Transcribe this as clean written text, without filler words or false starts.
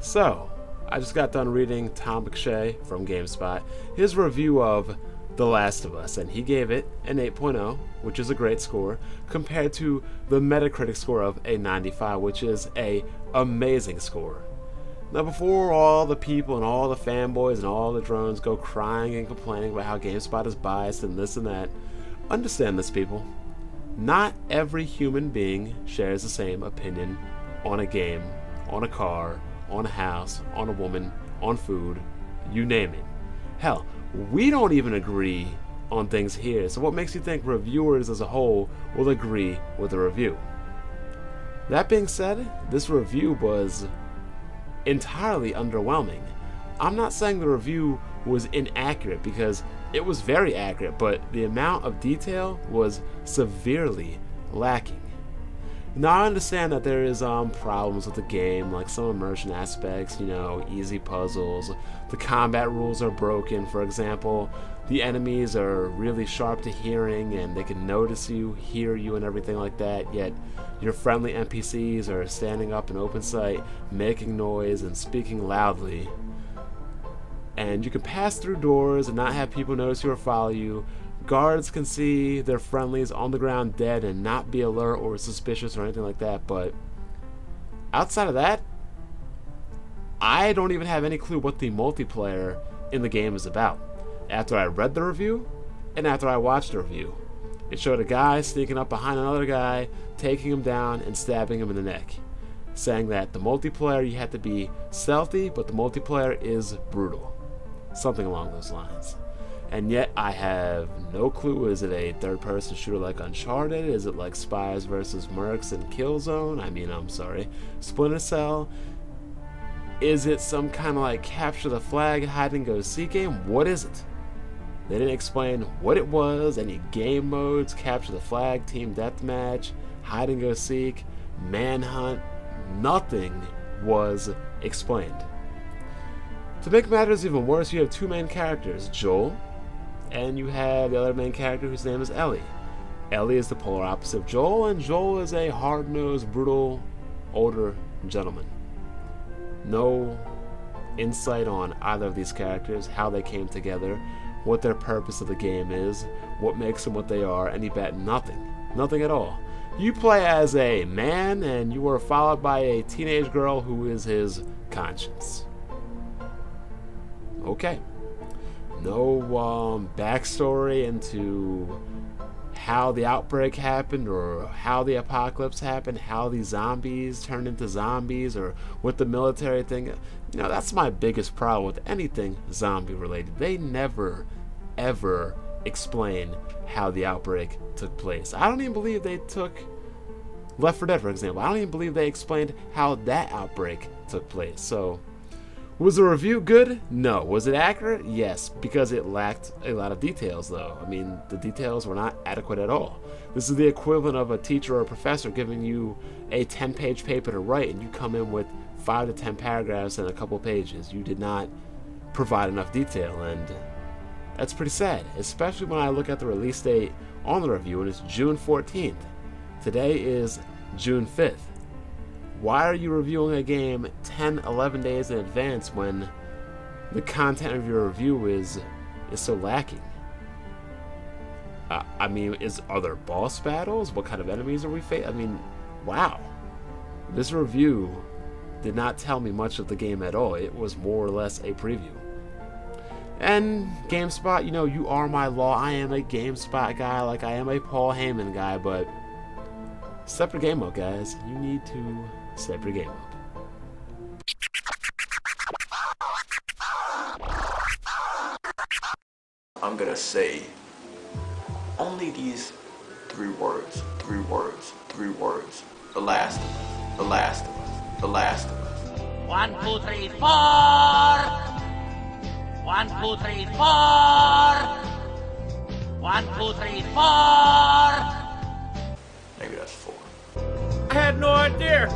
So, I just got done reading Tom McShay from Gamespot, his review of The Last of Us, and he gave it an 8.0, which is a great score, compared to the Metacritic score of a 95, which is a amazing score. Now, before all the people and all the fanboys and all the drones go crying and complaining about how GameSpot is biased and this and that, understand this, people. Not every human being shares the same opinion on a game, on a car, on a house, on a woman, on food, you name it. Hell, we don't even agree on things here, so what makes you think reviewers as a whole will agree with a review? That being said, this review was entirely underwhelming. I'm not saying the review was inaccurate, because it was very accurate, but the amount of detail was severely lacking. Now, I understand that there is problems with the game, like some immersion aspects, you know, easy puzzles, the combat rules are broken. For example, the enemies are really sharp to hearing and they can notice you, hear you and everything like that, yet your friendly NPCs are standing up in open sight, making noise and speaking loudly. And you can pass through doors and not have people notice you or follow you. Guards can see their friendlies on the ground dead and not be alert or suspicious or anything like that, but outside of that, I don't even have any clue what the multiplayer in the game is about. After I read the review and after I watched the review, it showed a guy sneaking up behind another guy, taking him down and stabbing him in the neck, saying that the multiplayer you have to be stealthy, but the multiplayer is brutal. Something along those lines. And yet I have no clue. Is it a third-person shooter like Uncharted? Is it like Spies vs. Mercs and Killzone? I mean, I'm sorry, Splinter Cell? Is it some kind of like capture the flag, hide-and-go-seek game? What is it? They didn't explain what it was, any game modes, capture the flag, team deathmatch, hide-and-go-seek, manhunt. Nothing was explained. To make matters even worse, you have two main characters, Joel, and you have the other main character whose name is Ellie. Ellie is the polar opposite of Joel, and Joel is a hard-nosed, brutal, older gentleman. No insight on either of these characters, how they came together, what their purpose of the game is, what makes them what they are, any bet, nothing. Nothing at all. You play as a man, and you are followed by a teenage girl who is his conscience. Okay. No backstory into how the outbreak happened or how the apocalypse happened, how the zombies turned into zombies, or what the military thing. You know, that's my biggest problem with anything zombie related. They never, ever explain how the outbreak took place. I don't even believe they took Left 4 Dead, for example. I don't even believe they explained how that outbreak took place. So, was the review good? No. Was it accurate? Yes, because it lacked a lot of details, though. I mean, the details were not adequate at all. This is the equivalent of a teacher or a professor giving you a 10-page paper to write, and you come in with 5 to 10 paragraphs and a couple pages. You did not provide enough detail, and that's pretty sad, especially when I look at the release date on the review, and it's June 14th. Today is June 5th. Why are you reviewing a game 10, 11 days in advance when the content of your review is so lacking? I mean, are there boss battles? What kind of enemies are we facing? I mean, wow. This review did not tell me much of the game at all. It was more or less a preview. And GameSpot, you know, you are my law. I am a GameSpot guy, like I am a Paul Heyman guy, but step your game up, guys. You need to step your game up. I'm gonna say only these three words. The Last of Us. The Last of Us. The Last of Us. 1, 2, 3, 4. 1, 2, 3, 4. 1, 2, 3, 4. Maybe that's 4. I had no idea.